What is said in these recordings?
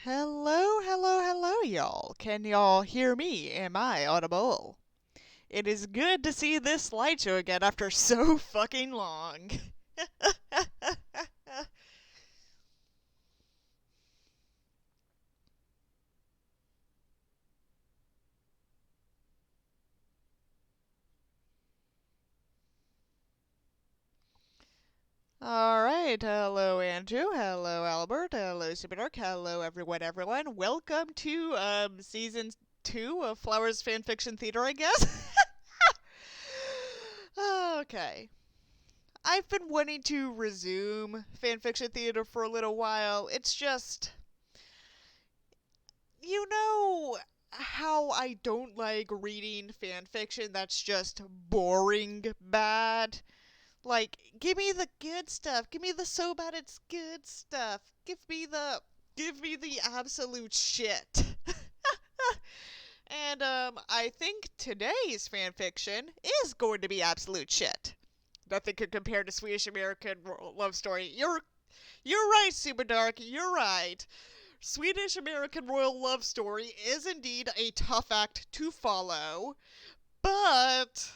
Hello, hello, hello, y'all. Can y'all hear me? Am I audible? It is good to see this slideshow again after so fucking long. Alright, hello Andrew, hello Albert, hello Superdark, hello everyone. Welcome to season 2 of Flowers Fanfiction Theater, I guess. Okay. I've been wanting to resume fanfiction theater for a little while. It's just, you know how I don't like reading fanfiction that's just boring bad? Like, give me the good stuff. Give me the so bad it's good stuff. Give me the absolute shit. And I think today's fanfiction is going to be absolute shit. Nothing could compare to Swedish American Love Story. You're right, Super Dark. You're right. Swedish American Royal Love Story is indeed a tough act to follow, but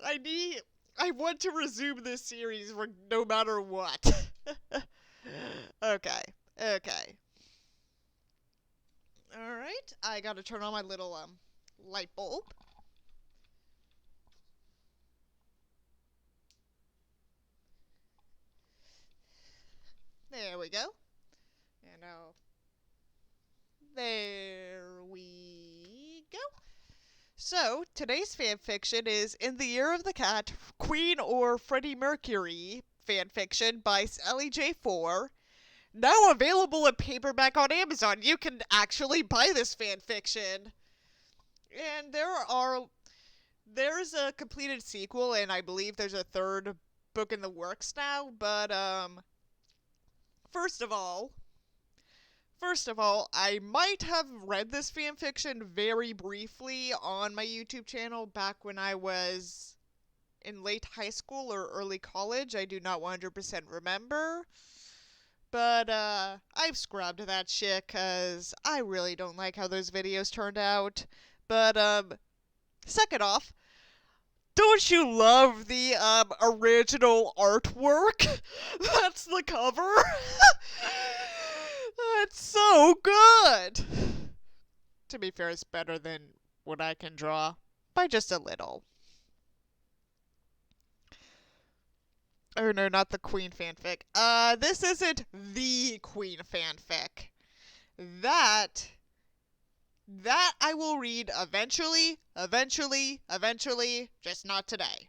I want to resume this series no matter what. Okay. Okay. Alright. I gotta turn on my little light bulb. There we go. And now there we go. So, today's fanfiction is In the Year of the Cat, Queen or Freddie Mercury fanfiction by Sally J4. Now available in paperback on Amazon. You can actually buy this fanfiction. And there's a completed sequel, and I believe there's a third book in the works now, but first of all, I might have read this fanfiction very briefly on my YouTube channel back when I was in late high school or early college. I do not 100% remember. But, I've scrubbed that shit because I really don't like how those videos turned out. But, second off, don't you love the, original artwork? That's the cover? It's so good! To be fair, it's better than what I can draw. By just a little. Oh no, not the Queen fanfic. This isn't the Queen fanfic. That I will read eventually, just not today.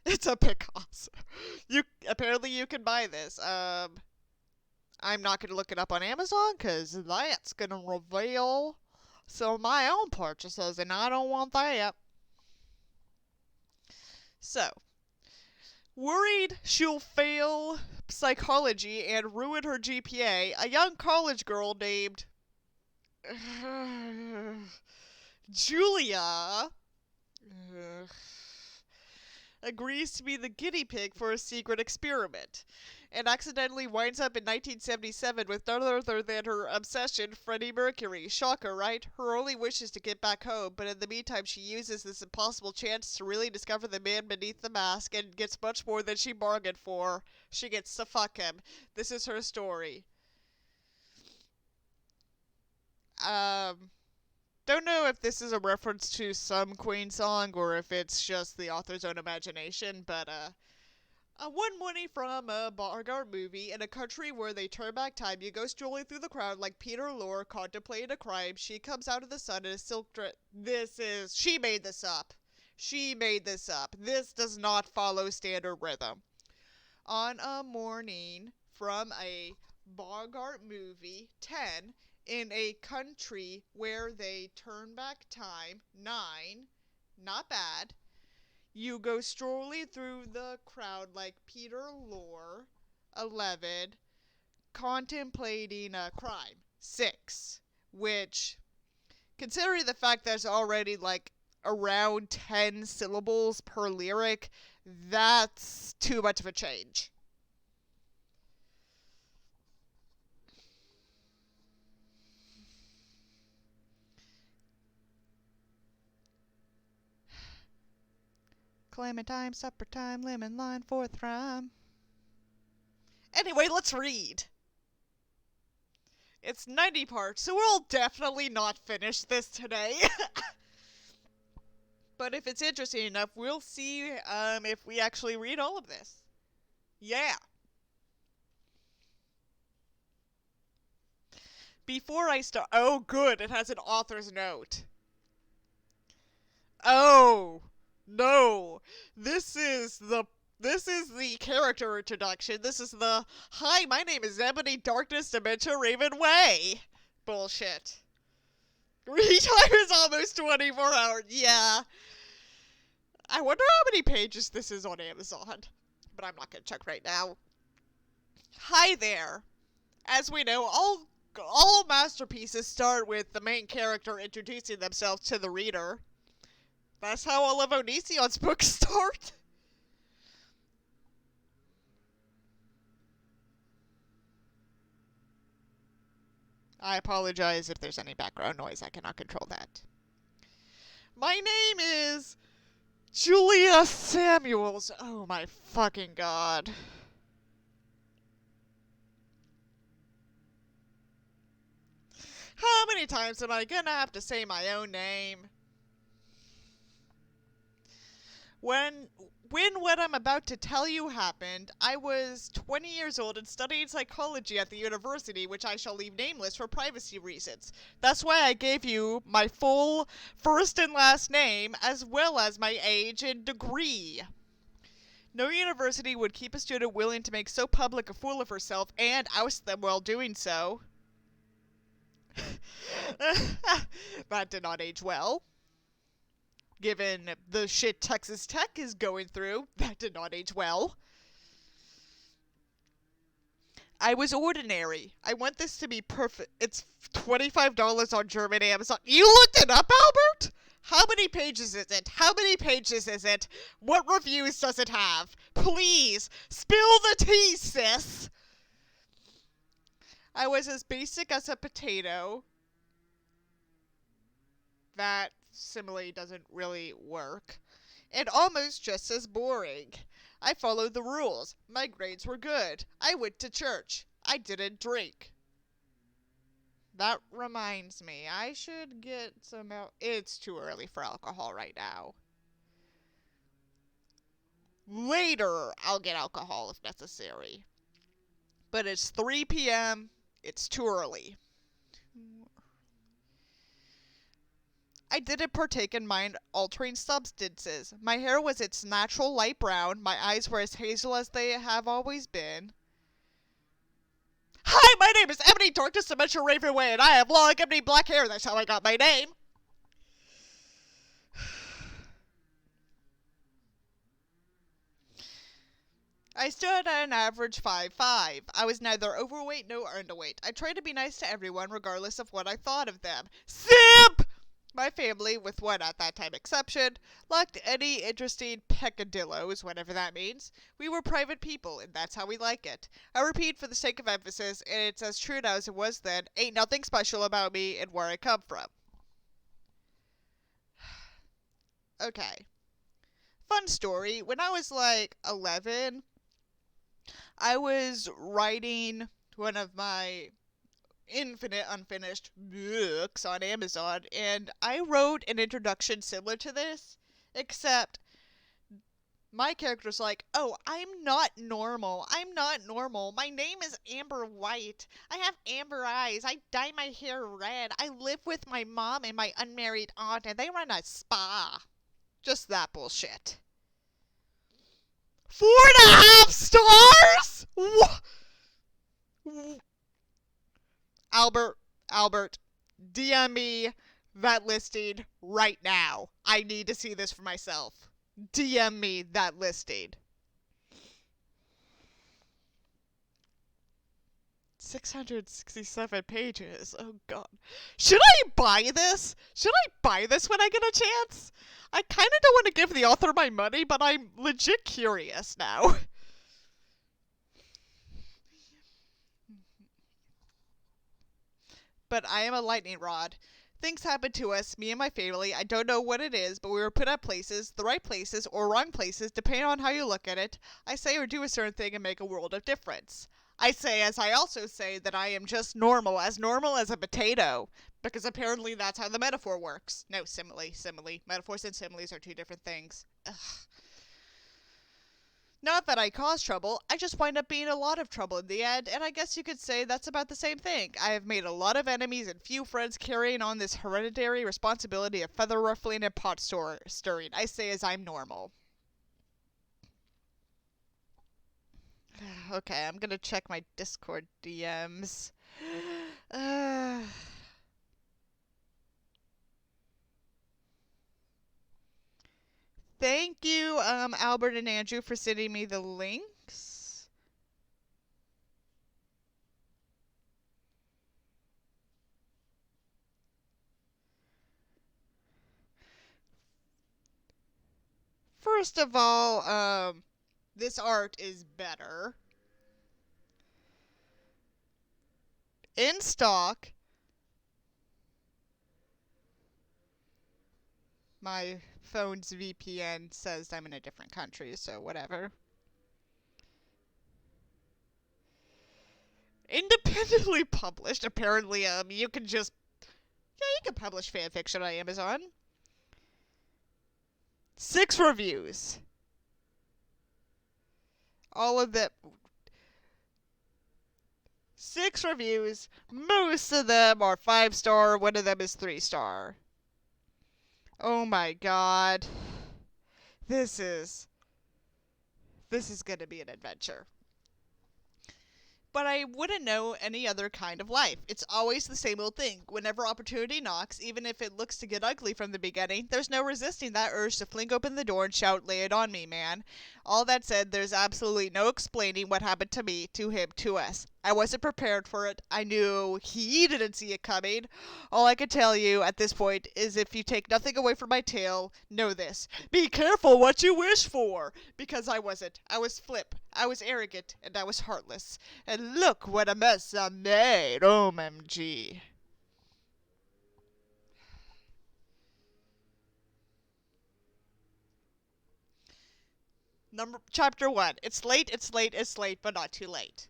It's a Picasso. Apparently you can buy this. I'm not gonna look it up on Amazon because that's gonna reveal some of my own purchases, and I don't want that. So, worried she'll fail psychology and ruin her GPA, a young college girl named Julia agrees to be the guinea pig for a secret experiment and accidentally winds up in 1977 with none other than her obsession, Freddie Mercury. Shocker, right? Her only wish is to get back home, but in the meantime she uses this impossible chance to really discover the man beneath the mask and gets much more than she bargained for. She gets to fuck him. This is her story. Don't know if this is a reference to some Queen song or if it's just the author's own imagination, but one morning from a Bogart movie in a country where they turn back time, you go strolling through the crowd like Peter Lorre contemplating a crime. She comes out of the sun in a silk dress. She made this up. She made this up. This does not follow standard rhythm. On a morning from a Bogart movie, 10, in a country where they turn back time, 9, not bad. You go strolling through the crowd like Peter Lorre, 11, contemplating a crime, 6, which, considering the fact there's already like around 10 syllables per lyric, that's too much of a change. clementine, supper time, lemon line, fourth rhyme. Anyway, let's read. It's 90 parts, so we'll definitely not finish this today. But if it's interesting enough, we'll see if we actually read all of this. Yeah. Before I start... Oh, good. It has an author's note. Oh, no. This is the character introduction. This is the, hi, my name is Ebony Darkness Dementia Raven Way. Bullshit. Read time is almost 24 hours. Yeah. I wonder how many pages this is on Amazon. But I'm not going to check right now. Hi there. As we know, all masterpieces start with the main character introducing themselves to the reader. That's how all of Onision's books start. I apologize if there's any background noise. I cannot control that. My name is Julia Samuels. Oh my fucking god. How many times am I gonna have to say my own name? When what I'm about to tell you happened, I was 20 years old and studying psychology at the university, which I shall leave nameless for privacy reasons. That's why I gave you my full first and last name, as well as my age and degree. No university would keep a student willing to make so public a fool of herself and oust them while doing so. That did not age well. Given the shit Texas Tech is going through, that did not age well. I was ordinary. I want this to be perfect. It's $25 on German Amazon. You looked it up, Albert? How many pages is it? How many pages is it? What reviews does it have? Please, spill the tea, sis! I was as basic as a potato. That simile doesn't really work. And almost just as boring. I followed the rules. My grades were good. I went to church. I didn't drink. That reminds me, I should get some It's too early for alcohol right now. Later, I'll get alcohol if necessary. But it's 3 p.m. It's too early. I didn't partake in mind-altering substances. My hair was its natural light brown. My eyes were as hazel as they have always been. Hi, my name is Ebony Darkness Dementia Raven Way, and I have long, ebony black hair. That's how I got my name. I stood at an average 5'5". I was neither overweight nor underweight. I tried to be nice to everyone, regardless of what I thought of them. Simp! My family, with one at that time exception, lacked any interesting peccadillos, whatever that means. We were private people, and that's how we like it. I repeat for the sake of emphasis, and it's as true now as it was then, ain't nothing special about me and where I come from. Okay. Fun story. When I was like 11, I was writing one of my infinite unfinished books on Amazon, and I wrote an introduction similar to this, except my character's like, oh, I'm not normal. I'm not normal. My name is Amber White. I have amber eyes. I dye my hair red. I live with my mom and my unmarried aunt, and they run a spa. Just that bullshit. 4.5 stars? Albert, DM me that listing right now. I need to see this for myself. DM me that listing. 667 pages. Oh god. Should I buy this? Should I buy this when I get a chance? I kind of don't want to give the author my money, but I'm legit curious now. But I am a lightning rod. Things happen to us, me and my family. I don't know what it is, but we were put at places, the right places or wrong places, depending on how you look at it. I say or do a certain thing and make a world of difference. I say, as I also say, that I am just normal as a potato, because apparently that's how the metaphor works. No, simile. Metaphors and similes are two different things. Ugh. Not that I cause trouble, I just wind up being a lot of trouble in the end, and I guess you could say that's about the same thing. I have made a lot of enemies and few friends carrying on this hereditary responsibility of feather ruffling and pot stirring. I say as I'm normal. Okay, I'm gonna check my Discord DMs. Uh, Thank you, Albert and Andrew, for sending me the links. First of all, this art is better. In stock. My phone's VPN says I'm in a different country, so whatever. Independently published, apparently, you can just... Yeah, you can publish fanfiction on Amazon. 6 reviews. All of them... 6 reviews. Most of them are 5-star, one of them is 3-star. Oh my god. This is gonna be an adventure. But I wouldn't know any other kind of life. It's always the same old thing. Whenever opportunity knocks, even if it looks to get ugly from the beginning, there's no resisting that urge to fling open the door and shout, "Lay it on me, man." All that said, there's absolutely no explaining what happened to me, to him, to us. I wasn't prepared for it. I knew he didn't see it coming. All I can tell you at this point is if you take nothing away from my tale, know this. Be careful what you wish for! Because I wasn't. I was flip. I was arrogant. And I was heartless. And look what a mess I made. OMG. Chapter 1. It's late, but not too late.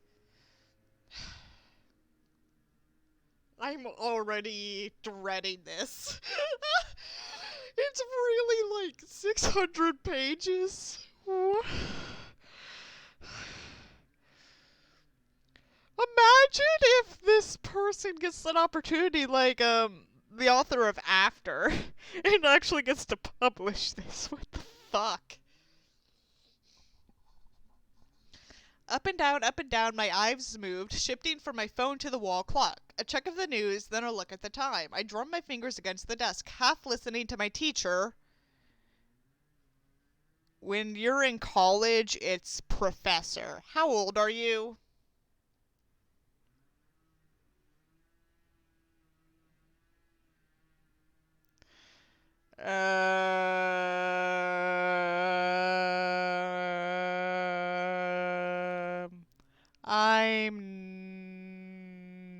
I'm already dreading this. It's really like 600 pages. Imagine if this person gets an opportunity like the author of After and actually gets to publish this. What the fuck? Up and down, my eyes moved, shifting from my phone to the wall clock. A check of the news, then a look at the time. I drummed my fingers against the desk, half listening to my teacher. When you're in college, it's professor. How old are you?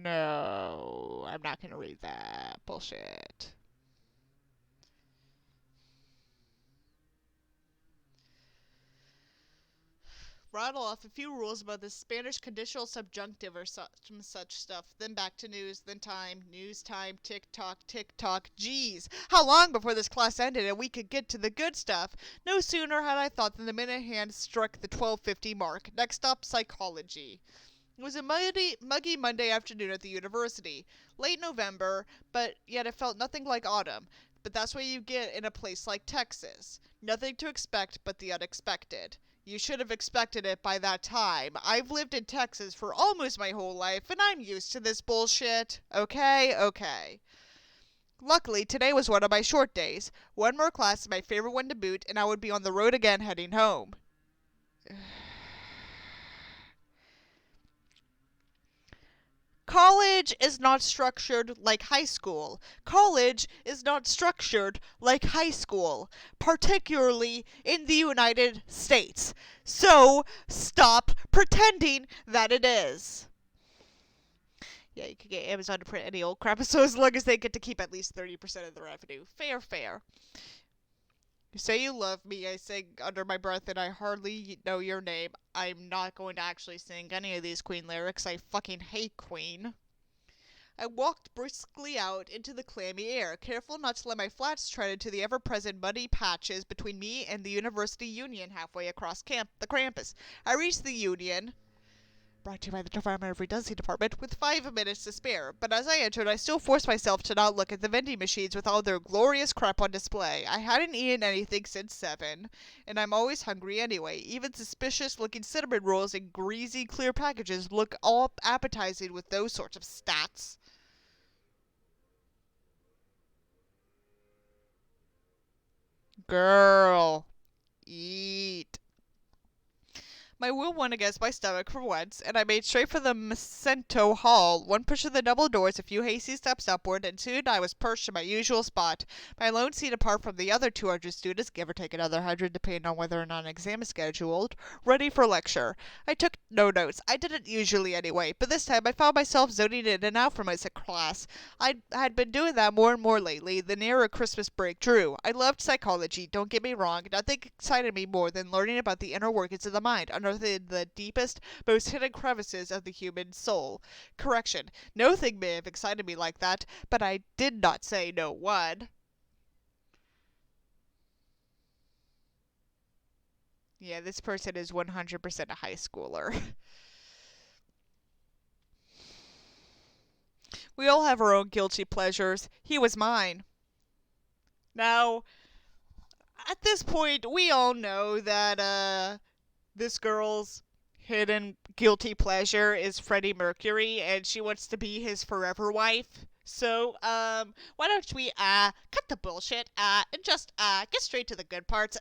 No. I'm not gonna read that. Bullshit. Rattle off a few rules about the Spanish conditional subjunctive or such stuff. Then back to news, then time, news time, tick tock, tick tock. Geez, how long before this class ended and we could get to the good stuff? No sooner had I thought than the minute hand struck the 12:50 mark. Next stop, psychology. It was a muggy Monday afternoon at the university. Late November, but yet it felt nothing like autumn. But that's what you get in a place like Texas. Nothing to expect but the unexpected. You should have expected it by that time. I've lived in Texas for almost my whole life, and I'm used to this bullshit. Okay. Luckily, today was one of my short days. One more class, my favorite one to boot, and I would be on the road again heading home. College is not structured like high school. College is not structured like high school, particularly in the United States. So, stop pretending that it is. Yeah, you can get Amazon to print any old crap, so as long as they get to keep at least 30% of the revenue. Fair, fair. You say you love me, I sing under my breath, and I hardly know your name. I'm not going to actually sing any of these Queen lyrics. I fucking hate Queen. I walked briskly out into the clammy air, careful not to let my flats tread into the ever-present muddy patches between me and the University Union halfway across the campus. I reached the Union, brought to you by the Department of Redundancy Department, with 5 minutes to spare. But as I entered, I still forced myself to not look at the vending machines with all their glorious crap on display. I hadn't eaten anything since 7, and I'm always hungry anyway. Even suspicious-looking cinnamon rolls in greasy, clear packages look all appetizing with those sorts of stats. Girl, eat. My will won against my stomach for once, and I made straight for the Macento Hall. One push of the double doors, a few hasty steps upward, and soon I was perched in my usual spot, my lone seat apart from the other 200 students, give or take another 100 depending on whether or not an exam is scheduled, ready for lecture. I took no notes. I didn't usually anyway, but this time I found myself zoning in and out from my class. I had been doing that more and more lately, the nearer Christmas break drew. I loved psychology, don't get me wrong. Nothing excited me more than learning about the inner workings of the mind, unearthed in the deepest, most hidden crevices of the human soul. Correction, nothing may have excited me like that, but I did not say no one. Yeah, this person is 100% a high schooler. We all have our own guilty pleasures. He was mine. Now, at this point, we all know that, this girl's hidden guilty pleasure is Freddie Mercury, and she wants to be his forever wife. So, why don't we, cut the bullshit, and just, get straight to the good parts,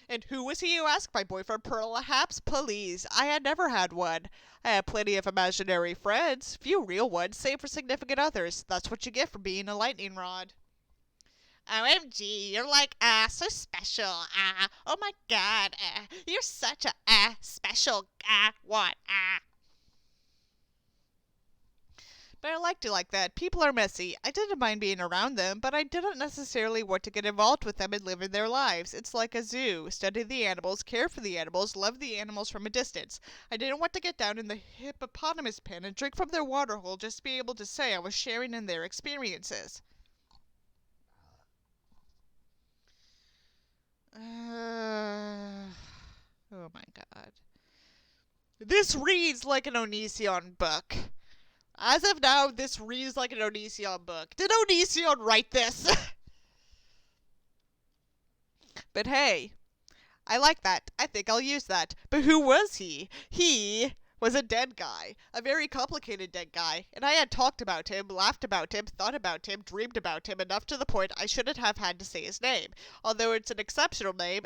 And who was he, you ask? My boyfriend, perhaps? Please, I had never had one. I had plenty of imaginary friends, few real ones, save for significant others. That's what you get for being a lightning rod. OMG, you're like, so special. Oh my god, you're such a, special, what, But I liked it like that. People are messy. I didn't mind being around them, but I didn't necessarily want to get involved with them and live in their lives. It's like a zoo. Study the animals, care for the animals, love the animals from a distance. I didn't want to get down in the hippopotamus pen and drink from their water hole just to be able to say I was sharing in their experiences. Oh my god. This reads like an Onision book. As of now, this reads like an Onision book. Did Onision write this? But hey, I like that. I think I'll use that. But who was he? He was a dead guy. A very complicated dead guy. And I had talked about him, laughed about him, thought about him, dreamed about him, enough to the point I shouldn't have had to say his name. Although it's an exceptional name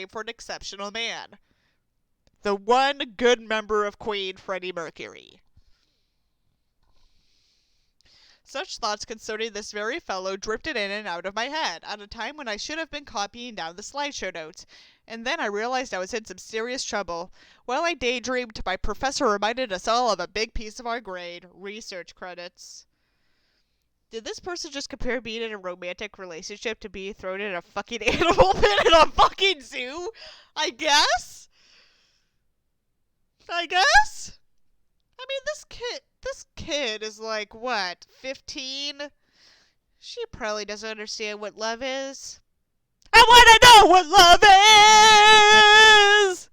for an exceptional man. The one good member of Queen, Freddie Mercury. Such thoughts concerning this very fellow drifted in and out of my head, at a time when I should have been copying down the slideshow notes. And then I realized I was in some serious trouble. While I daydreamed, my professor reminded us all of a big piece of our grade, research credits. Did this person just compare being in a romantic relationship to being thrown in a fucking animal pit in a fucking zoo? I guess? I mean, this kid is like, what, 15? She probably doesn't understand what love is. I want to know what love is!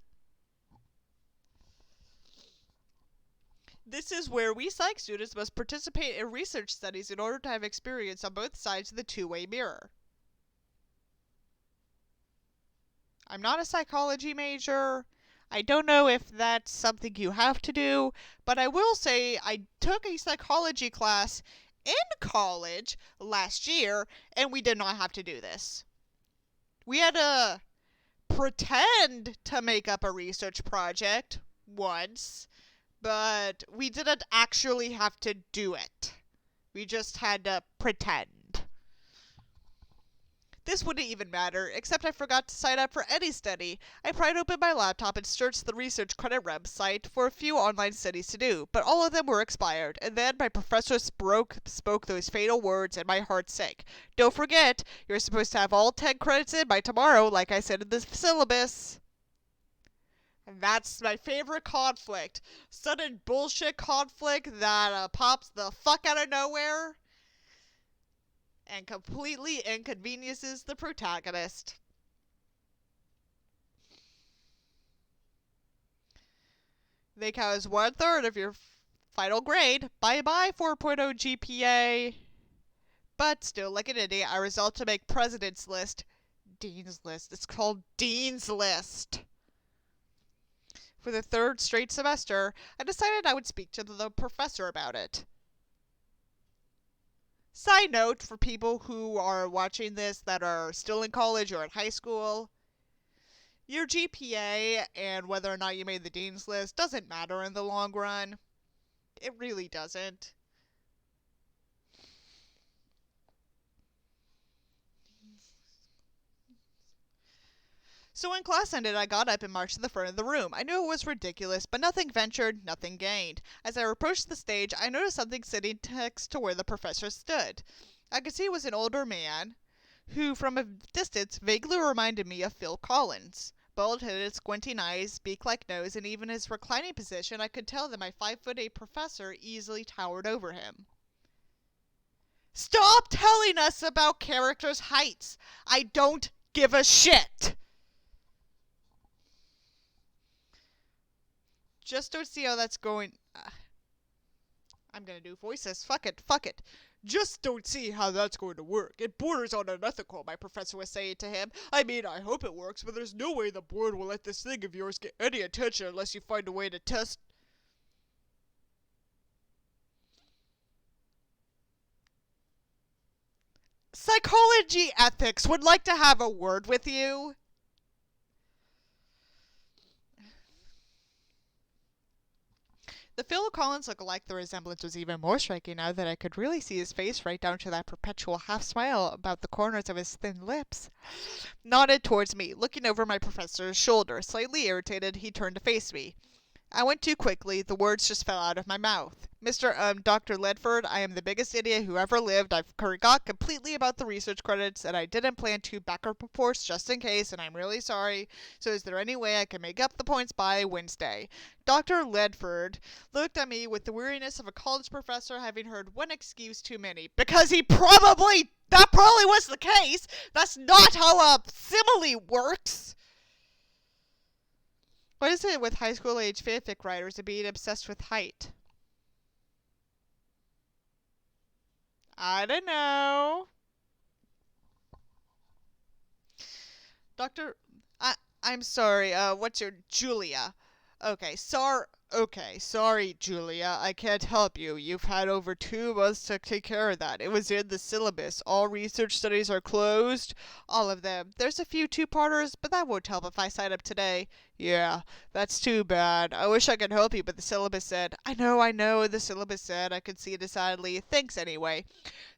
This is where we psych students must participate in research studies in order to have experience on both sides of the two-way mirror. I'm not a psychology major. I don't know if that's something you have to do, but I will say I took a psychology class in college last year, and we did not have to do this. We had to pretend to make up a research project once, but we didn't actually have to do it. We just had to pretend. This wouldn't even matter, except I forgot to sign up for any study. I pried open my laptop and searched the research credit website for a few online studies to do, but all of them were expired, and then my professor spoke those fatal words and my heart sank. Don't forget, you're supposed to have all 10 credits in by tomorrow, like I said in the syllabus. And that's my favorite conflict. Sudden bullshit conflict that pops the fuck out of nowhere and completely inconveniences the protagonist. They count as 1/3 of your final grade. Bye bye 4.0 GPA. But still, like an idiot, I resolved to make President's List. Dean's List. It's called Dean's List. For the third straight semester, I decided I would speak to the professor about it. Side note for people who are watching this that are still in college or in high school, your GPA and whether or not you made the Dean's List doesn't matter in the long run. It really doesn't. So when class ended, I got up and marched to the front of the room. I knew it was ridiculous, but nothing ventured, nothing gained. As I approached the stage, I noticed something sitting next to where the professor stood. I could see it was an older man, who from a distance vaguely reminded me of Phil Collins. Bald-headed, squinting eyes, beak-like nose, and even his reclining position, I could tell that my 5'8" professor easily towered over him. Stop telling us about characters' heights! I don't give a shit! Just don't see how that's going. I'm gonna do voices. Fuck it. Just don't see how that's going to work. It borders on unethical, my professor was saying to him. I mean, I hope it works, but there's no way the board will let this thing of yours get any attention unless you find a way to test. Psychology ethics would like to have a word with you. The Phil Collins look-alike, the resemblance was even more striking now that I could really see his face right down to that perpetual half-smile about the corners of his thin lips. Nodded towards me, looking over my professor's shoulder. Slightly irritated, he turned to face me. I went too quickly. The words just fell out of my mouth. Dr. Ledford, I am the biggest idiot who ever lived. I've forgot completely about the research credits, and I didn't plan to back up reports just in case, and I'm really sorry. So is there any way I can make up the points by Wednesday? Dr. Ledford looked at me with the weariness of a college professor having heard one excuse too many. Because that probably was the case. That's not how a simile works. What is it with high school age fanfic writers and being obsessed with height? I don't know. I'm sorry, what's your Julia? Sorry, Julia. I can't help you. You've had over 2 months to take care of that. It was in the syllabus. All research studies are closed. All of them. There's a few 2-parters, but that won't help if I sign up today. Yeah, that's too bad. I wish I could help you, but the syllabus said. I know, the syllabus said. I could see it decidedly. Thanks anyway.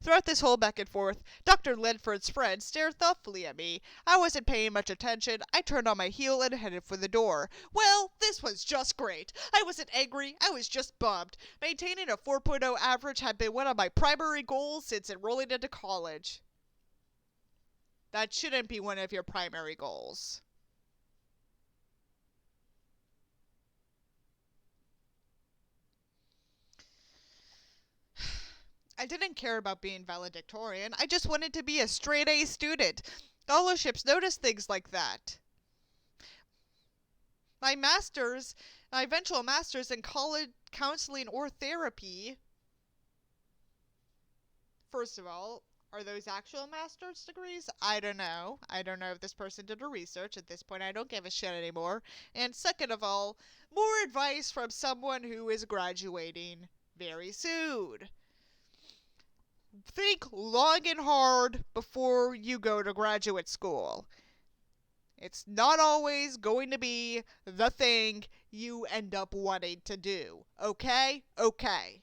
Throughout this whole back and forth, Dr. Ledford's friend stared thoughtfully at me. I wasn't paying much attention. I turned on my heel and headed for the door. Well, this was just great. I wasn't angry. I was just bummed. Maintaining a 4.0 average had been one of my primary goals since enrolling into college. That shouldn't be one of your primary goals. I didn't care about being valedictorian. I just wanted to be a straight A student. Scholarships notice things like that. My eventual master's in college counseling or therapy. First of all, are those actual master's degrees? I don't know. I don't know if this person did her research. At this point, I don't give a shit anymore. And second of all, more advice from someone who is graduating very soon. Think long and hard before you go to graduate school. It's not always going to be the thing you end up wanting to do. Okay? Okay.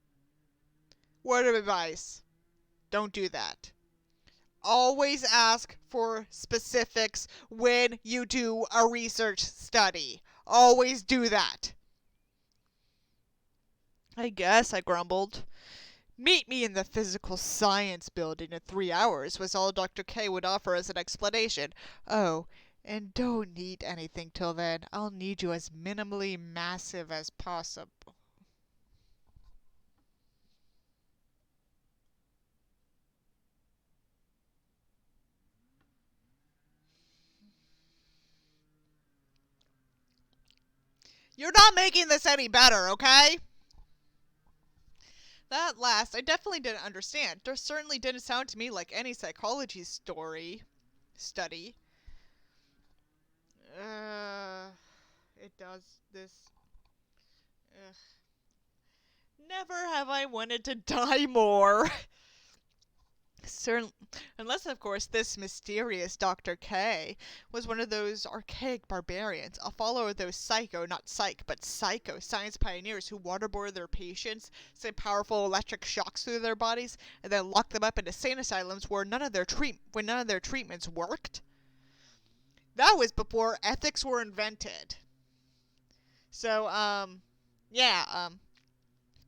Word of advice: don't do that. Always ask for specifics when you do a research study. Always do that. I guess, I grumbled. Meet me in the physical science building in 3 hours was all Dr. K would offer as an explanation. Oh, and don't need anything till then. I'll need you as minimally massive as possible. You're not making this any better, okay? That last, I definitely didn't understand. There certainly didn't sound to me like any psychology study. Uh, it does this. Ugh. Never have I wanted to die more. Certain, unless, of course, this mysterious Dr. K was one of those archaic barbarians, a follower of those not psych, but psycho science pioneers who waterboarded their patients, sent powerful electric shocks through their bodies, and then locked them up in insane asylums where none of their treatments worked. That was before ethics were invented. So, yeah.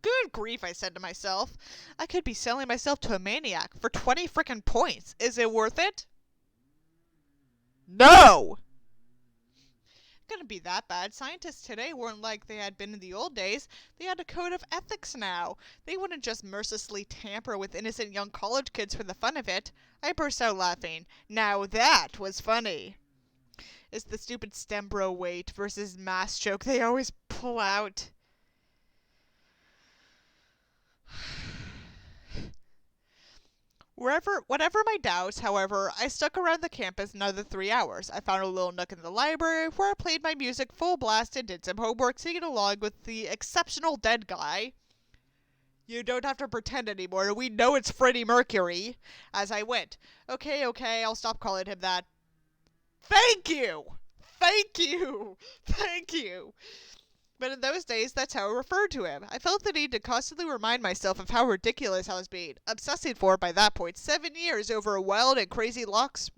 Good grief, I said to myself. I could be selling myself to a maniac for 20 frickin' points. Is it worth it? No! Couldn't be that bad. Scientists today weren't like they had been in the old days. They had a code of ethics now. They wouldn't just mercilessly tamper with innocent young college kids for the fun of it. I burst out laughing. Now that was funny. It's the stupid STEM bro weight versus mass joke they always pull out. Whatever my doubts, however, I stuck around the campus another 3 hours. I found a little nook in the library where I played my music full blast and did some homework, singing along with the exceptional dead guy. You don't have to pretend anymore. We know it's Freddie Mercury. As I went. Okay, I'll stop calling him that. Thank you! Thank you! Thank you! But in those days, that's how I referred to him. I felt the need to constantly remind myself of how ridiculous I was being, obsessing for, by that point, 7 years over a wild and crazy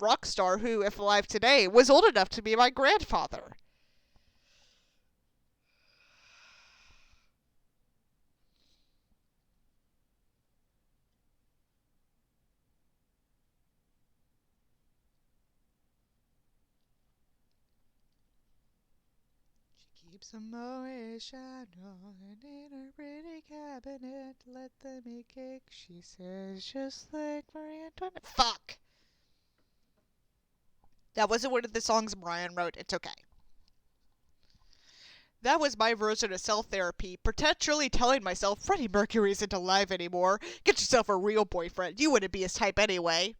rock star who, if alive today, was old enough to be my grandfather. Keeps a Moet Chandon in her pretty cabinet. Let them eat cake, she says, just like Marie Antoinette. Fuck! That wasn't one of the songs Brian wrote. It's okay. That was my version of self-therapy, perpetually telling myself Freddie Mercury isn't alive anymore. Get yourself a real boyfriend. You wouldn't be his type anyway.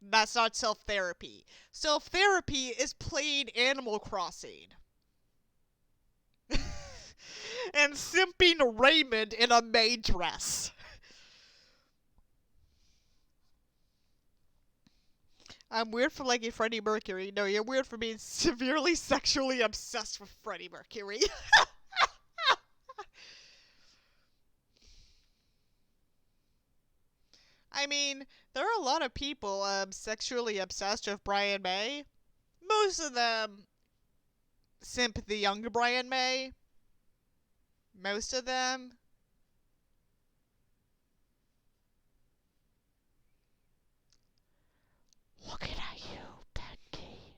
That's not self-therapy. Self-therapy is playing Animal Crossing. And simping Raymond in a maid dress. I'm weird for liking Freddie Mercury. No, you're weird for being severely sexually obsessed with Freddie Mercury. I mean, there are a lot of people sexually obsessed with Brian May. Most of them simp the young Brian May. Most of them. Looking at you, Becky.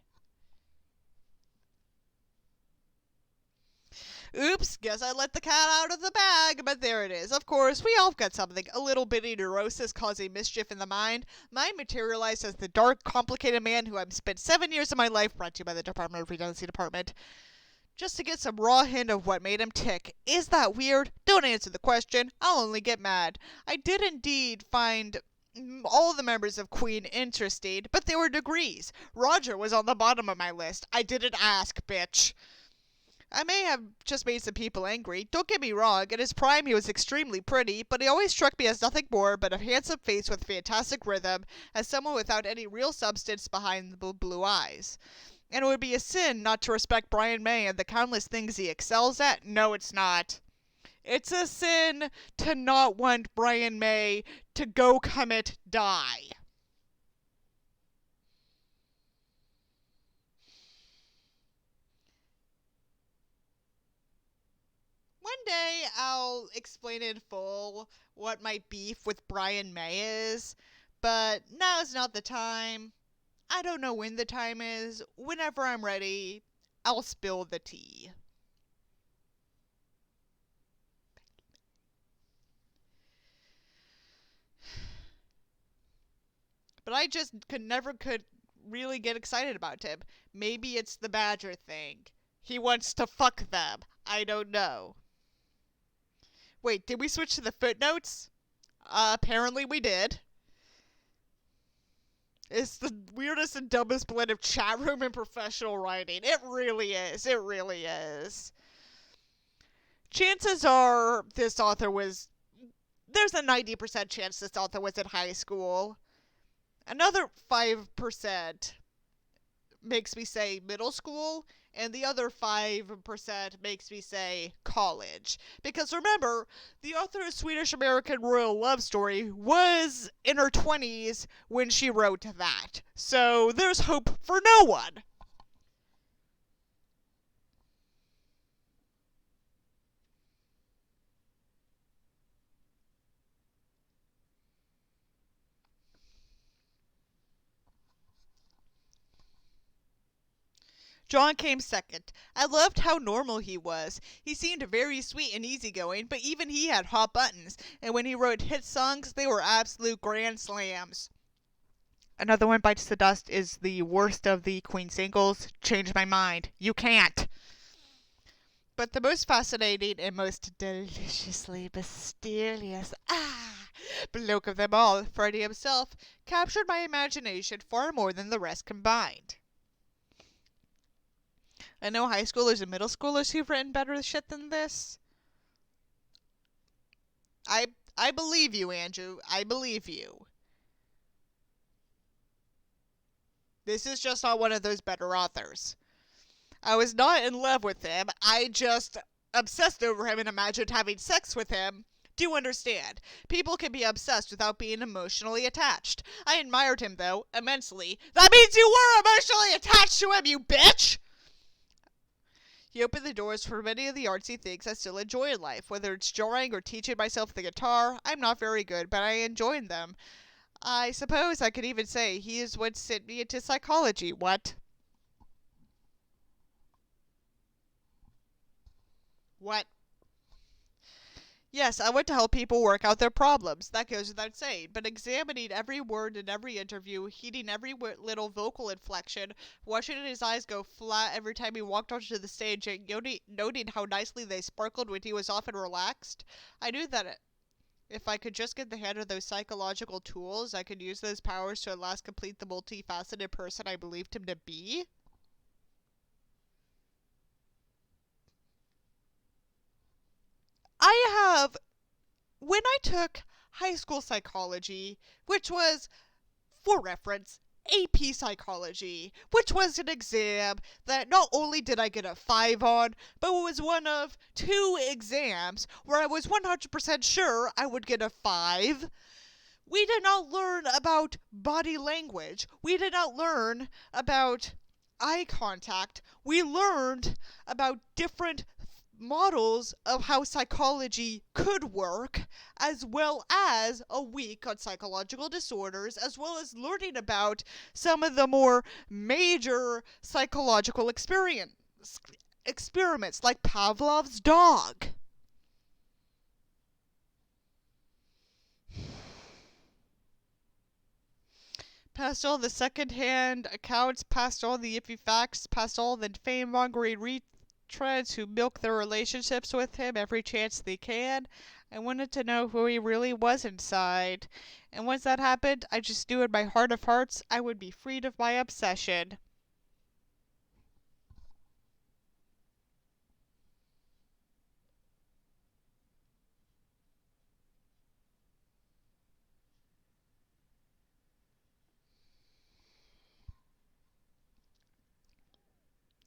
Oops, guess I let the cat out of the bag, but there it is. Of course, we all got something. A little bitty neurosis causing mischief in the mind. Mine materialized as the dark, complicated man who I've spent 7 years of my life, brought to you by the Department of Redundancy Department, just to get some raw hint of what made him tick. Is that weird? Don't answer the question. I'll only get mad. I did indeed find all the members of Queen interesting, but there were degrees. Roger was on the bottom of my list. I didn't ask, bitch. I may have just made some people angry. Don't get me wrong, in his prime he was extremely pretty, but he always struck me as nothing more but a handsome face with fantastic rhythm, as someone without any real substance behind the blue eyes. And it would be a sin not to respect Brian May and the countless things he excels at? No, it's not. It's a sin to not want Brian May to go commit die. One day I'll explain in full what my beef with Brian May is, but now is not the time. I don't know when the time is. Whenever I'm ready, I'll spill the tea. But I just could really get excited about him. Maybe it's the Badger thing. He wants to fuck them. I don't know. Wait, did we switch to the footnotes? Apparently we did. It's the weirdest and dumbest blend of chat room and professional writing. It really is. It really is. Chances are this author was. There's a 90% chance this author was in high school. Another 5% makes me say middle school, and the other 5% makes me say college. Because remember, the author of Swedish American Royal Love Story was in her 20s when she wrote that. So there's hope for no one. John came second. I loved how normal he was. He seemed very sweet and easygoing, but even he had hot buttons, and when he wrote hit songs, they were absolute grand slams. Another One Bites the Dust is the worst of the Queen singles. Change my mind. You can't. But the most fascinating and most deliciously mysterious bloke of them all, Freddie himself, captured my imagination far more than the rest combined. I know high schoolers and middle schoolers who've written better shit than this. I I believe you, Andrew. I believe you. This is just not one of those better authors. I was not in love with him. I just obsessed over him and imagined having sex with him. Do you understand? People can be obsessed without being emotionally attached. I admired him, though, immensely. That means you were emotionally attached to him, you bitch! He opened the doors for many of the artsy things I still enjoy in life. Whether it's drawing or teaching myself the guitar, I'm not very good, but I enjoy them. I suppose I could even say he is what sent me into psychology. What? What? Yes, I want to help people work out their problems. That goes without saying. But examining every word in every interview, heeding every little vocal inflection, watching his eyes go flat every time he walked onto the stage, and noting how nicely they sparkled when he was often relaxed, I knew that if I could just get the hand of those psychological tools, I could use those powers to at last complete the multifaceted person I believed him to be. I have, when I took high school psychology, which was, for reference, AP Psychology, which was an exam that not only did I get a 5 on, but was one of 2 exams where I was 100% sure I would get a 5. We did not learn about body language. We did not learn about eye contact. We learned about different models of how psychology could work, as well as a week on psychological disorders, as well as learning about some of the more major psychological experiments like Pavlov's dog. Past all the second-hand accounts, past all the iffy facts, past all the fame-mongering retreads who milk their relationships with him every chance they can. I wanted to know who he really was inside. And once that happened, I just knew in my heart of hearts I would be freed of my obsession.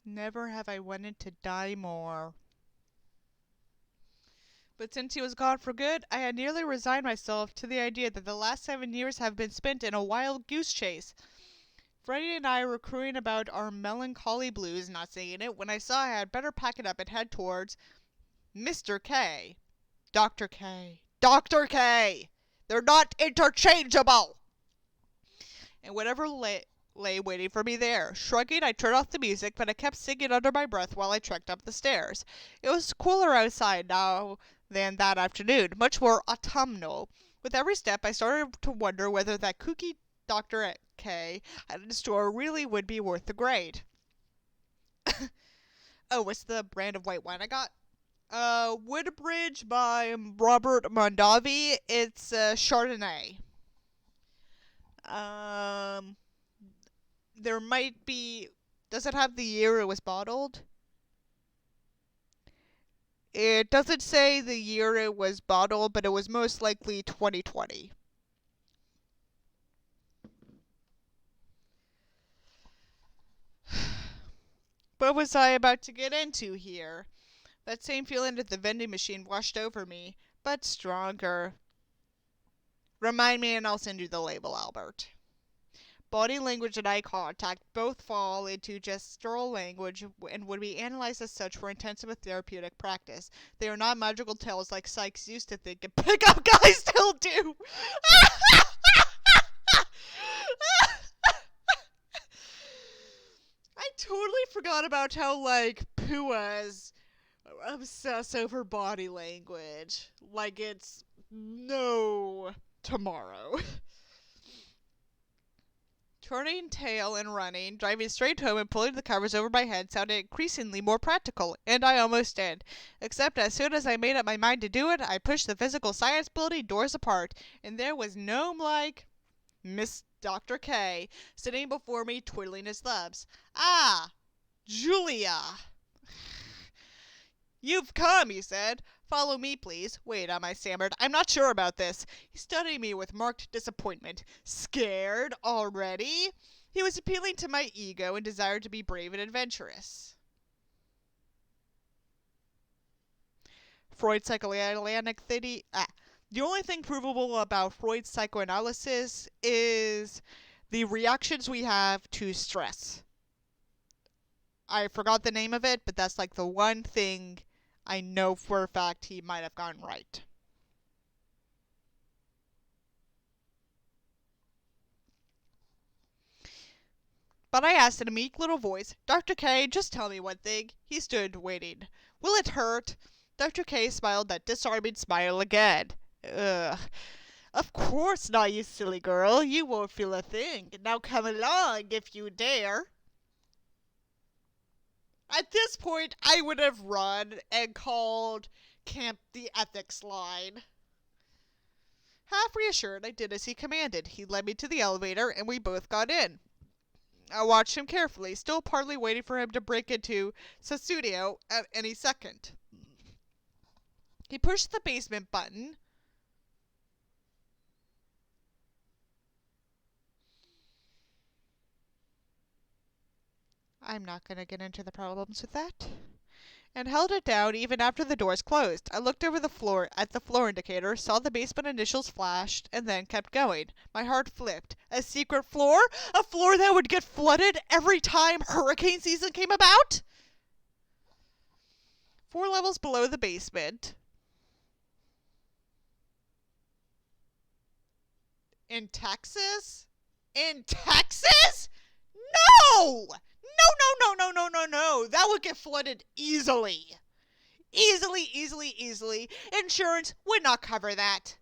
Never have I wanted to die more. But since he was gone for good, I had nearly resigned myself to the idea that the last 7 years have been spent in a wild goose chase. Freddie and I were crewing about our melancholy blues, not saying it, when I saw I had better pack it up and head towards Mr. K. Dr. K. Dr. K! They're not interchangeable! And whatever lay waiting for me there. Shrugging, I turned off the music, but I kept singing under my breath while I trekked up the stairs. It was cooler outside now than that afternoon, much more autumnal. With every step, I started to wonder whether that kooky Dr. K at the store really would be worth the grade. Oh, what's the brand of white wine I got? Woodbridge by Robert Mondavi. It's Chardonnay. There might be. Does it have the year it was bottled? It doesn't say the year it was bottled, but it was most likely 2020. What was I about to get into here? That same feeling at the vending machine washed over me, but stronger. Remind me and I'll send you the label, Albert. Body language and eye contact both fall into gestural language and would be analyzed as such for intensive therapeutic practice. They are not magical tales like Sykes used to think, and pickup guys still do. I totally forgot about how, like, Puas obsess over body language. Like it's no tomorrow. Turning tail and running, driving straight home and pulling the covers over my head sounded increasingly more practical, and I almost did. Except as soon as I made up my mind to do it, I pushed the physical science building doors apart, and there was gnome-like Miss Dr. K sitting before me twiddling his thumbs. Ah, Julia! You've come, he said. Follow me, please. Wait, I stammered. I'm not sure about this. He studied me with marked disappointment. Scared already? He was appealing to my ego and desire to be brave and adventurous. Freud's psychoanalytic theory. The only thing provable about Freud's psychoanalysis is the reactions we have to stress. I forgot the name of it, but that's like the one thing I know for a fact he might have gotten right. But I asked in a meek little voice, Dr. K, just tell me one thing. He stood waiting. Will it hurt? Dr. K smiled that disarming smile again. Ugh. Of course not, you silly girl. You won't feel a thing. Now come along, if you dare. At this point, I would have run and called Camp the Ethics Line. Half reassured, I did as he commanded. He led me to the elevator, and we both got in. I watched him carefully, still partly waiting for him to break into the studio at any second. He pushed the basement button. I'm not going to get into the problems with that. And held it down even after the doors closed. I looked over the floor at the floor indicator, saw the basement initials flashed, and then kept going. My heart flipped. A secret floor? A floor that would get flooded every time hurricane season came about? 4 levels below the basement. In Texas? In Texas? No! No. That would get flooded easily. Easily. Insurance would not cover that.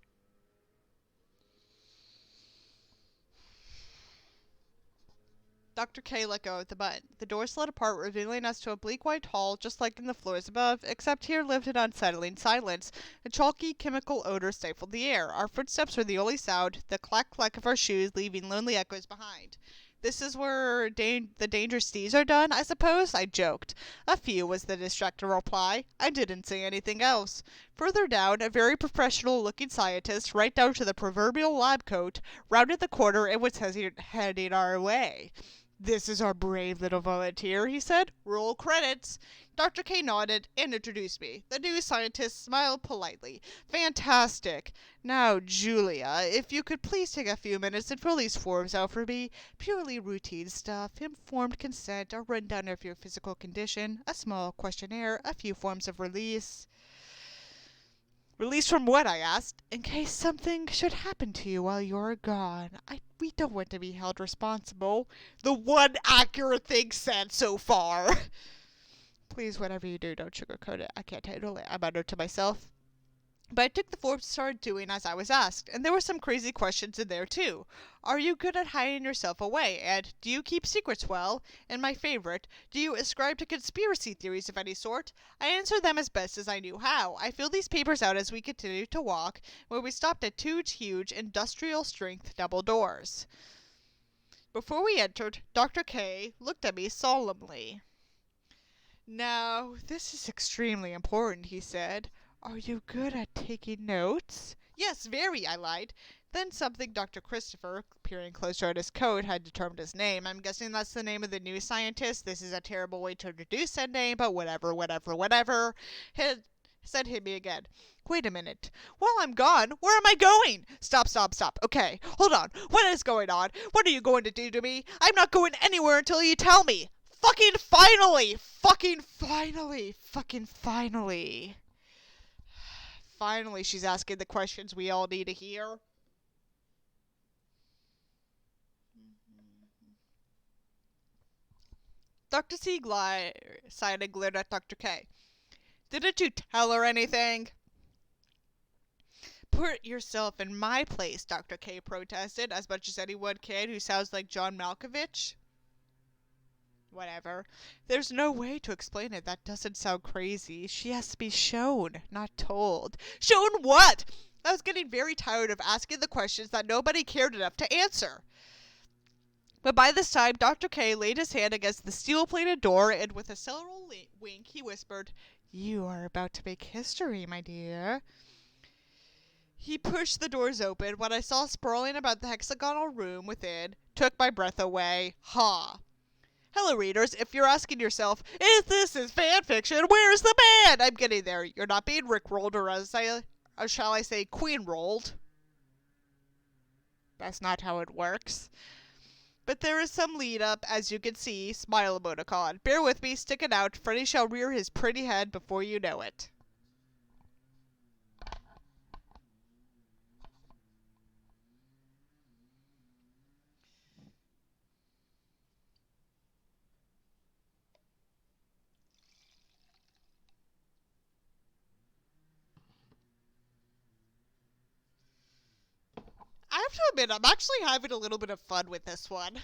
Dr. K let go of the button. The door slid apart, revealing us to a bleak white hall, just like in the floors above, except here lived an unsettling silence. A chalky chemical odor stifled the air. Our footsteps were the only sound, the clack-clack of our shoes leaving lonely echoes behind. This is where the dangerous deeds are done, I suppose? I joked. A few, was the distracted reply. I didn't say anything else. Further down, a very professional-looking scientist, right down to the proverbial lab coat, rounded the corner and was heading our way. "This is our brave little volunteer," he said. "Roll credits." Dr. K nodded and introduced me. The new scientist smiled politely. "Fantastic. Now, Julia, if you could please take a few minutes and fill these forms out for me. Purely routine stuff. Informed consent, a rundown of your physical condition, a small questionnaire, a few forms of release." "Release from what?" I asked. "In case something should happen to you while you're gone. We don't want to be held responsible." The one accurate thing said so far. "Please, whatever you do, don't sugarcoat it. I can't handle it," I muttered to myself. But I took the forms and started doing as I was asked, and there were some crazy questions in there too. Are you good at hiding yourself away? And do you keep secrets well? And my favorite, do you ascribe to conspiracy theories of any sort? I answered them as best as I knew how. I filled these papers out as we continued to walk, where we stopped at two huge industrial-strength double doors. Before we entered, Dr. K looked at me solemnly. "Now, this is extremely important," he said. "Are you good at taking notes?" "Yes, very," I lied. Then something Dr. Christopher, peering closer at his coat, had determined his name. I'm guessing that's the name of the new scientist. This is a terrible way to introduce that name, but whatever. Said hit me again. "Wait a minute. While I'm gone, where am I going?" Stop. Okay, hold on. What is going on? What are you going to do to me? I'm not going anywhere until you tell me. Fucking finally! Finally, she's asking the questions we all need to hear. Dr. C sighed and glared at Dr. K. "Didn't you tell her anything?" "Put yourself in my place," Dr. K protested, as much as anyone can who sounds like John Malkovich. Whatever. "There's no way to explain it that doesn't sound crazy. She has to be shown, not told." Shown what? I was getting very tired of asking the questions that nobody cared enough to answer. But by this time, Dr. K laid his hand against the steel-plated door, and with a subtle wink, he whispered, "You are about to make history, my dear." He pushed the doors open. What I saw sprawling about the hexagonal room within took my breath away. Hello, readers. If you're asking yourself, "If this is fanfiction, where's the band?" I'm getting there. You're not being rickrolled, or shall I say queen-rolled. That's not how it works. But there is some lead up, as you can see. Smile emoticon. Bear with me, stick it out. Freddie shall rear his pretty head before you know it. I have to admit, I'm actually having a little bit of fun with this one.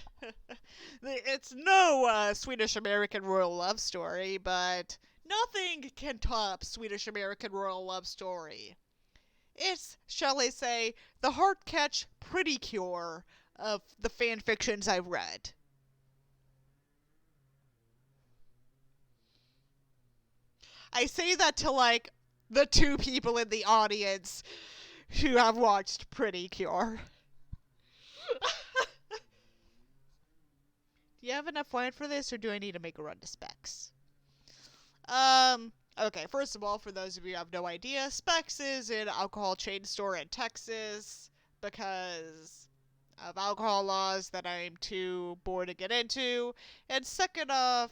It's no Swedish American royal love story, but nothing can top Swedish American royal love story. It's, shall I say, the heart catch pretty cure of the fan fictions I've read. I say that to like the two people in the audience who have watched Pretty Cure. Do you have enough wine for this, or do I need to make a run to Specs? Okay, first of all, for those of you who have no idea, Specs is an alcohol chain store in Texas because of alcohol laws that I'm too bored to get into. And second off,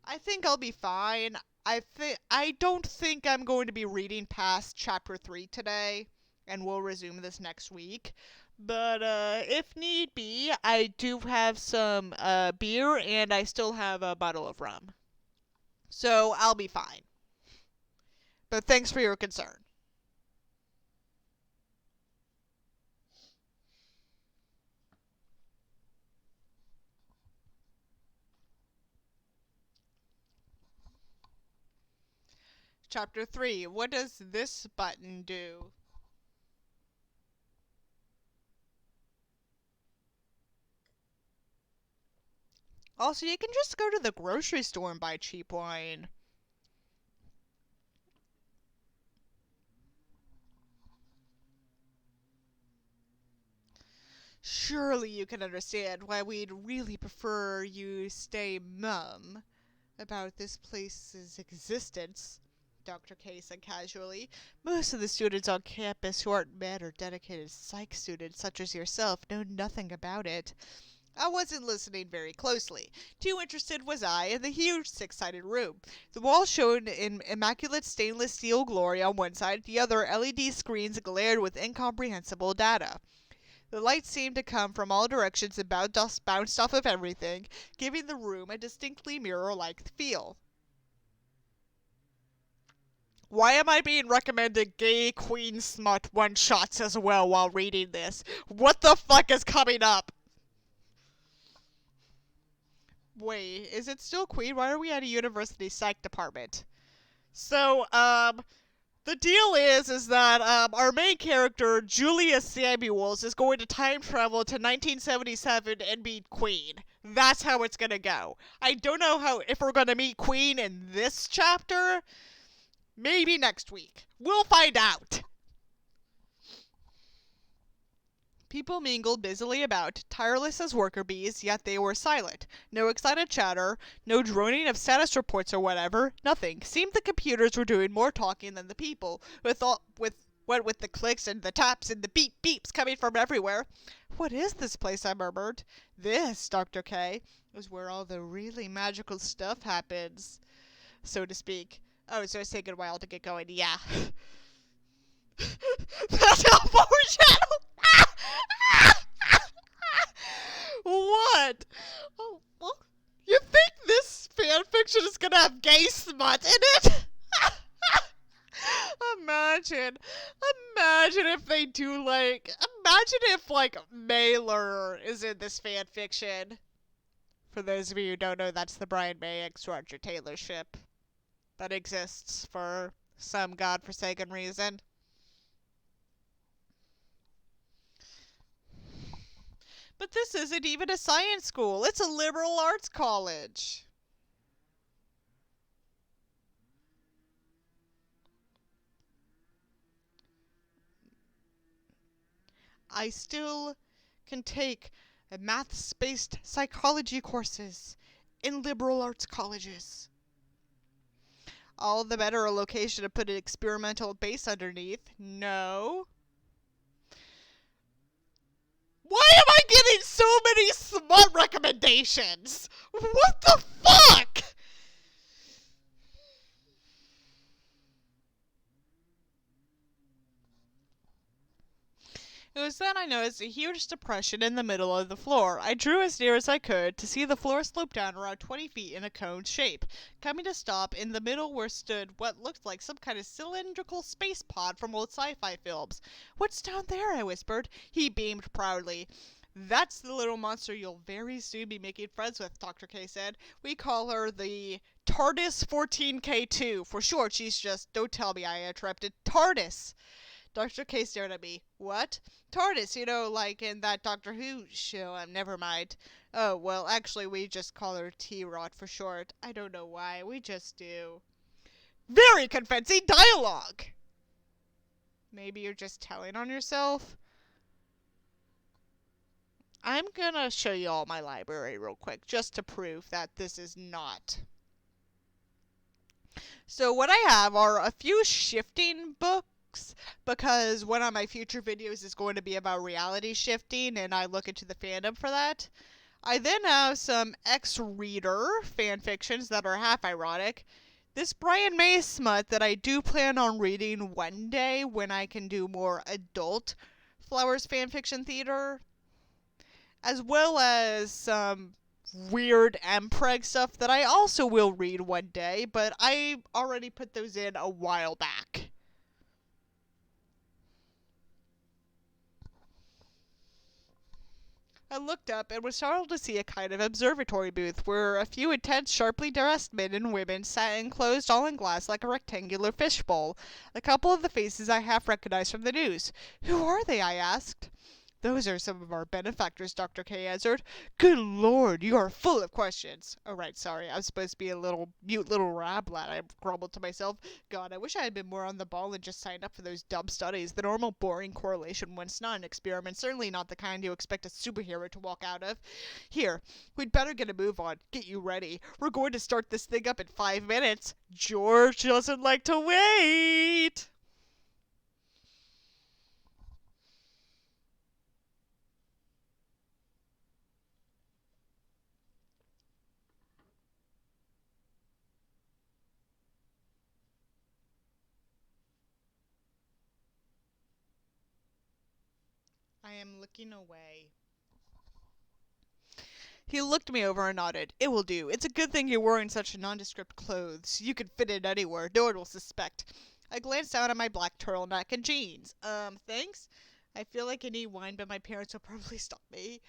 I think I'll be fine. I don't think I'm going to be reading past chapter 3 today, and we'll resume this next week. But if need be, I do have some beer, and I still have a bottle of rum. So I'll be fine. But thanks for your concern. Chapter 3. What does this button do? Also, you can just go to the grocery store and buy cheap wine. Surely you can understand why we'd really prefer you stay mum about this place's existence, Dr. K said casually. Most of the students on campus who aren't mad or dedicated psych students such as yourself know nothing about it. I wasn't listening very closely. Too interested was I in the huge six-sided room. The walls shone in immaculate stainless steel glory on one side, the other LED screens glared with incomprehensible data. The light seemed to come from all directions and bounced off of everything, giving the room a distinctly mirror-like feel. Why am I being recommended gay queen smut one-shots as well while reading this? What the fuck is coming up? Wait, is it still queen? Why are we at a university psych department? So, the deal is that our main character, Julia Samuels, is going to time travel to 1977 and meet Queen. That's how it's gonna go. I don't know if we're gonna meet Queen in this chapter. Maybe next week. We'll find out. People mingled busily about, tireless as worker bees, yet they were silent. No excited chatter, no droning of status reports or whatever, nothing. Seemed the computers were doing more talking than the people, what with the clicks and the taps and the beeps coming from everywhere. What is this place? I murmured. This, Dr. K, is where all the really magical stuff happens, so to speak. Oh, so it's taking a while to get going. Yeah. That's how foreshadow. What? Oh, well, you think this fanfiction is gonna have gay smut in it? Imagine if they do imagine if Mailer is in this fanfiction. For those of you who don't know, that's the Brian May x Roger Taylor ship that exists for some godforsaken reason. But this isn't even a science school. It's a liberal arts college. I still can take maths-based psychology courses in liberal arts colleges. All the better a location to put an experimental base underneath. No. Why am I getting so many smut recommendations? What the fuck? It was then I noticed a huge depression in the middle of the floor. I drew as near as I could to see the floor slope down around 20 feet in a cone shape, coming to stop in the middle where stood what looked like some kind of cylindrical space pod from old sci-fi films. What's down there? I whispered. He beamed proudly. That's the little monster you'll very soon be making friends with, Dr. K said. We call her the TARDIS 14K2. For short, she's just, don't tell me, I interrupted. TARDIS. Dr. K stared at me. What? TARDIS, like in that Doctor Who show. Never mind. Oh, well, actually, we just call her T-Rod for short. I don't know why. We just do. Very convincing dialogue! Maybe you're just telling on yourself? I'm gonna show you all my library real quick, just to prove that this is not. So what I have are a few shifting books, because one of my future videos is going to be about reality shifting, and I look into the fandom for that. I then have some X-Reader fanfictions that are half ironic. This Brian May smut that I do plan on reading one day when I can do more adult Flowers fanfiction theater, as well as some weird MPreg stuff that I also will read one day, but I already put those in a while back. I looked up and was startled to see a kind of observatory booth where a few intense, sharply dressed men and women sat enclosed all in glass like a rectangular fishbowl. A couple of the faces I half recognized from the news. Who are they? I asked. Those are some of our benefactors, Dr. K answered. Good Lord, you are full of questions. Oh, right, sorry. I'm supposed to be a little mute little rablat, I grumbled to myself. God, I wish I had been more on the ball and just signed up for those dumb studies. The normal, boring correlation one's not an experiment, certainly not the kind you expect a superhero to walk out of. Here, we'd better get a move on. Get you ready. We're going to start this thing up in 5 minutes. George doesn't like to wait. I am looking away. He looked me over and nodded. It will do. It's a good thing you're wearing such nondescript clothes. You can fit it anywhere. No one will suspect. I glanced down at my black turtleneck and jeans. Thanks? I feel like I need wine, but my parents will probably stop me.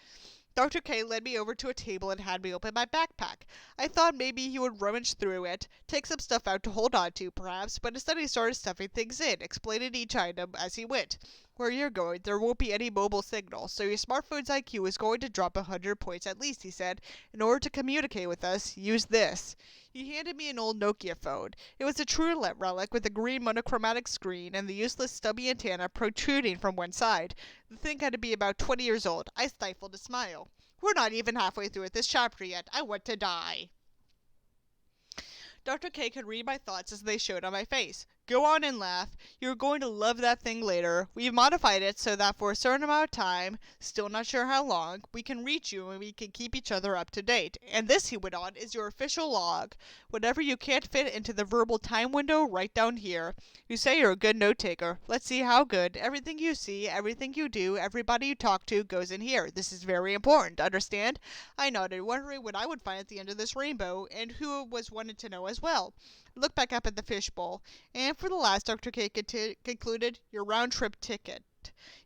Dr. K led me over to a table and had me open my backpack. I thought maybe he would rummage through it, take some stuff out to hold on to, perhaps, but instead he started stuffing things in, explaining each item as he went. Where you're going, there won't be any mobile signal, so your smartphone's IQ is going to drop 100 points at least, he said. In order to communicate with us, use this. He handed me an old Nokia phone. It was a true relic with a green monochromatic screen and the useless stubby antenna protruding from one side. The thing had to be about 20 years old. I stifled a smile. We're not even halfway through this chapter yet. I want to die. Dr. K could read my thoughts as they showed on my face. Go on and laugh. You're going to love that thing later. We've modified it so that for a certain amount of time, still not sure how long, we can reach you and we can keep each other up to date. And this, he went on, is your official log. Whatever you can't fit into the verbal time window, write down here. You say you're a good note taker. Let's see how good. Everything you see, everything you do, everybody you talk to goes in here. This is very important. Understand? I nodded, wondering what I would find at the end of this rainbow, and who was wanted to know as well. Looked back up at the fishbowl. And for the last, Dr. K concluded, your round-trip ticket.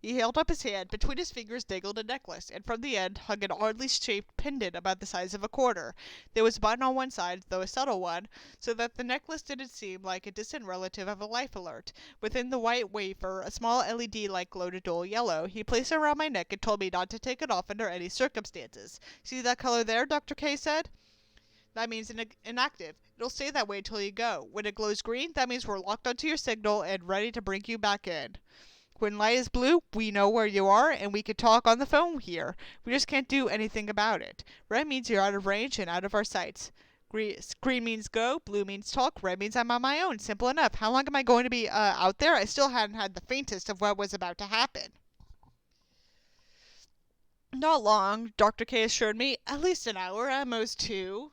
He held up his hand. Between his fingers dangled a necklace, and from the end hung an oddly shaped pendant about the size of a quarter. There was a button on one side, though a subtle one, so that the necklace didn't seem like a distant relative of a life alert. Within the white wafer, a small LED light glowed a dull yellow. He placed it around my neck and told me not to take it off under any circumstances. See that color there? Dr. K said. That means inactive. It'll stay that way until you go. When it glows green, that means we're locked onto your signal and ready to bring you back in. When light is blue, we know where you are and we can talk on the phone here. We just can't do anything about it. Red means you're out of range and out of our sights. Green means go, blue means talk, red means I'm on my own. Simple enough. How long am I going to be out there? I still hadn't had the faintest of what was about to happen. Not long, Dr. K assured me. At least an hour, at most 2.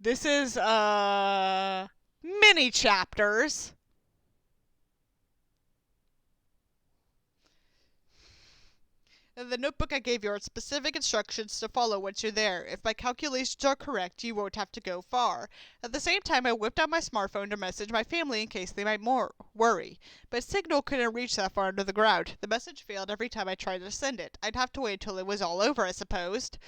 This is, mini chapters. In the notebook I gave you are specific instructions to follow once you're there. If my calculations are correct, you won't have to go far. At the same time, I whipped out my smartphone to message my family in case they might worry. But signal couldn't reach that far under the ground. The message failed every time I tried to send it. I'd have to wait till it was all over, I supposed.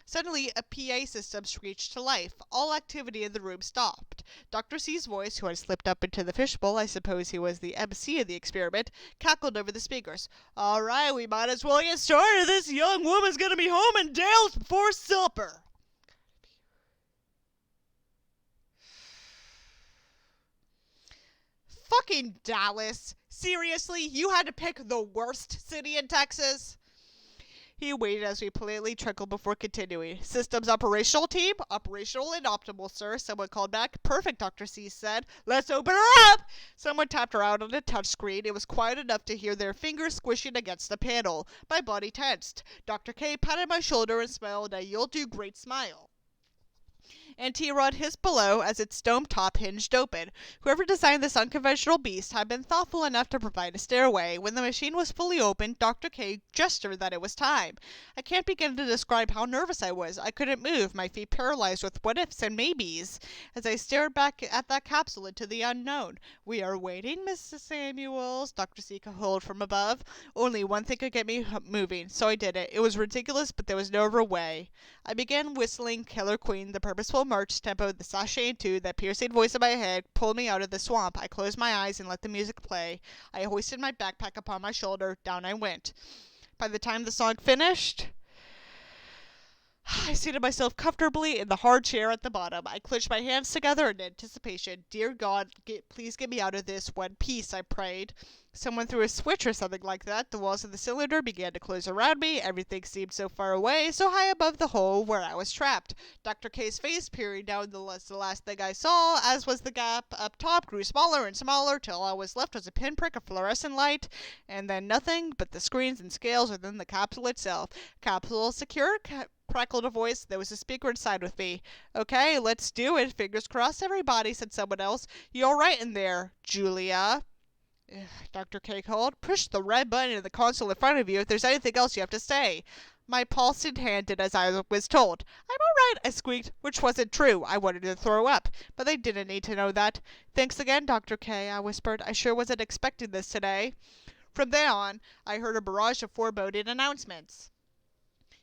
Suddenly, a PA system screeched to life. All activity in the room stopped. Dr. C's voice, who had slipped up into the fishbowl, I suppose he was the MC of the experiment, cackled over the speakers. All right, we might as well get started. This young woman's gonna be home in Dales before supper. Fucking Dallas. Seriously? You had to pick the worst city in Texas? He waited as we politely trickled before continuing. Systems operational team? Operational and optimal, sir. Someone called back. Perfect, Dr. C said. Let's open her up! Someone tapped her out on a touchscreen. It was quiet enough to hear their fingers squishing against the panel. My body tensed. Dr. K patted my shoulder and smiled a you'll do great smile. And T-Rod hissed below as its dome top hinged open. Whoever designed this unconventional beast had been thoughtful enough to provide a stairway. When the machine was fully open, Dr. K gestured that it was time. I can't begin to describe how nervous I was. I couldn't move, my feet paralyzed with what-ifs and maybes, as I stared back at that capsule into the unknown. We are waiting, Mrs. Samuels, Dr. C called from above. Only one thing could get me moving, so I did it. It was ridiculous, but there was no other way. I began whistling Killer Queen, the purposeful slow march tempo, the sashaying tune, that piercing voice in my head pulled me out of the swamp. I closed my eyes and let the music play. I hoisted my backpack upon my shoulder. Down I went. By the time the song finished, I seated myself comfortably in the hard chair at the bottom. I clenched my hands together in anticipation. Dear God, please get me out of this one piece, I prayed. Someone threw a switch or something like that. The walls of the cylinder began to close around me. Everything seemed so far away, so high above the hole where I was trapped. Dr. K's face, peering down the last thing I saw, as was the gap up top, grew smaller and smaller till all was left was a pinprick of fluorescent light, and then nothing but the screens and scales within the capsule itself. Capsule secure? Crackled a voice. There was a speaker inside with me. Okay, let's do it. Fingers crossed, everybody, said someone else. You all right in there, Julia? Dr. K called. Push the red button in the console in front of you if there's anything else you have to say. My pulsing hand did as I was told. I'm all right, I squeaked, which wasn't true. I wanted to throw up, but they didn't need to know that. Thanks again, Dr. K, I whispered. I sure wasn't expecting this today. From then on, I heard a barrage of foreboding announcements.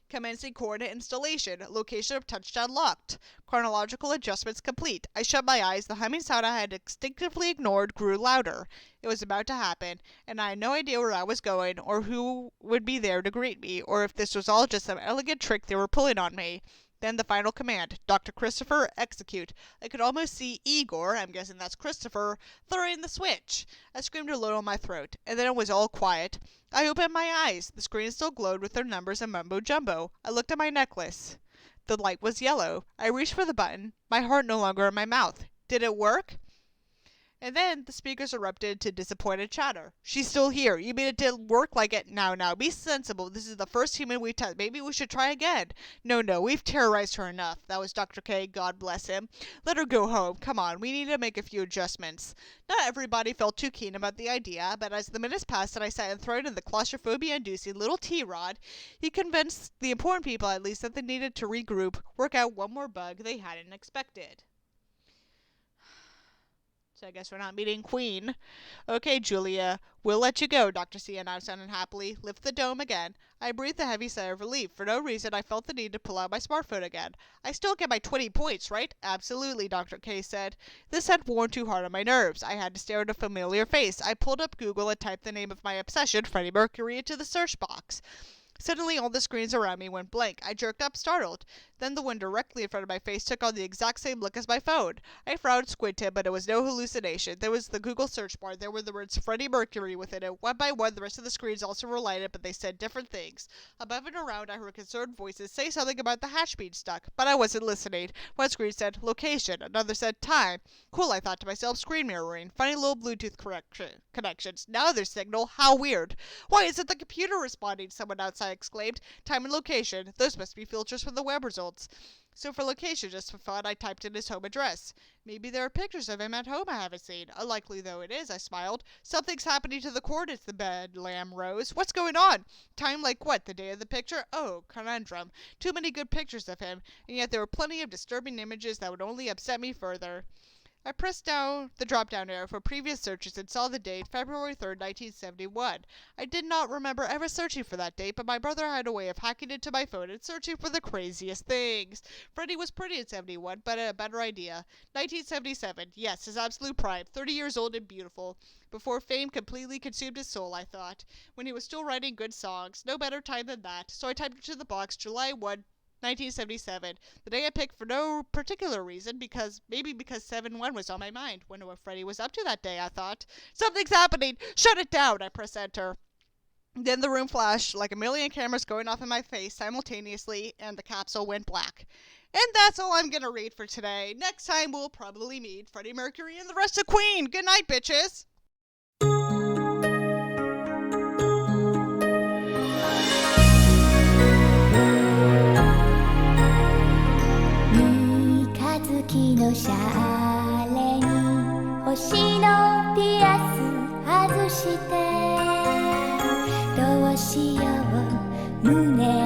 Commencing coordinate installation. Location of touchdown locked. Chronological adjustments complete. I shut my eyes. The humming sound I had instinctively ignored grew louder. It was about to happen, and I had no idea where I was going, or who would be there to greet me, or if this was all just some elegant trick they were pulling on me. Then the final command. Dr. Christopher, execute. I could almost see Igor, I'm guessing that's Christopher, throwing the switch. I screamed a little in my throat, and then it was all quiet. I opened my eyes. The screen still glowed with their numbers and mumbo-jumbo. I looked at my necklace. The light was yellow. I reached for the button, my heart no longer in my mouth. Did it work? And then the speakers erupted into disappointed chatter. She's still here. You mean it didn't work like it? Now, be sensible. This is the first human we've tested. Maybe we should try again. No, we've terrorized her enough. That was Dr. K, God bless him. Let her go home. Come on, we need to make a few adjustments. Not everybody felt too keen about the idea, but as the minutes passed and I sat enthroned in the claustrophobia-inducing little T-Rod, he convinced the important people at least that they needed to regroup, work out one more bug they hadn't expected. So I guess we're not meeting Queen. Okay, Julia, we'll let you go, Dr. C announced unhappily. Lift the dome again. I breathed a heavy sigh of relief. For no reason, I felt the need to pull out my smartphone again. I still get my 20 points, right? Absolutely, Dr. K said. This had worn too hard on my nerves. I had to stare at a familiar face. I pulled up Google and typed the name of my obsession, Freddie Mercury, into the search box. Suddenly, all the screens around me went blank. I jerked up, startled. Then the one directly in front of my face took on the exact same look as my phone. I frowned, squinted, but it was no hallucination. There was the Google search bar. There were the words Freddie Mercury within it. One by one, the rest of the screens also were lighted, but they said different things. Above and around, I heard concerned voices say something about the hash being stuck, but I wasn't listening. One screen said location. Another said time. Cool, I thought to myself, screen mirroring. Funny little Bluetooth connections. Now there's signal. How weird. Why isn't the computer responding? Someone outside exclaimed. Time and location. Those must be filters from the web results. So for location, just for fun, I typed in his home address. Maybe there are pictures of him at home I haven't seen. Unlikely though it is, I smiled. Something's happening to the coordinates, the bed lamb rose. What's going on? Time like what? The day of the picture? Oh, conundrum. Too many good pictures of him, and yet there were plenty of disturbing images that would only upset me further. I pressed down the drop-down arrow for previous searches and saw the date, February 3rd, 1971. I did not remember ever searching for that date, but my brother had a way of hacking into my phone and searching for the craziest things. Freddie was pretty in 71, but a better idea. 1977, yes, his absolute prime, 30 years old and beautiful. Before fame completely consumed his soul, I thought. When he was still writing good songs, no better time than that. So I typed into the box, July 1, 1977, the day I picked for no particular reason, maybe because 7-1 was on my mind. Wonder what Freddie was up to that day, I thought. Something's happening! Shut it down! I pressed enter. Then the room flashed like a million cameras going off in my face simultaneously, and the capsule went black. And that's all I'm gonna read for today. Next time we'll probably meet Freddie Mercury and the rest of Queen. Good night, bitches! 月のシャレに星のピアス外してどうしよう胸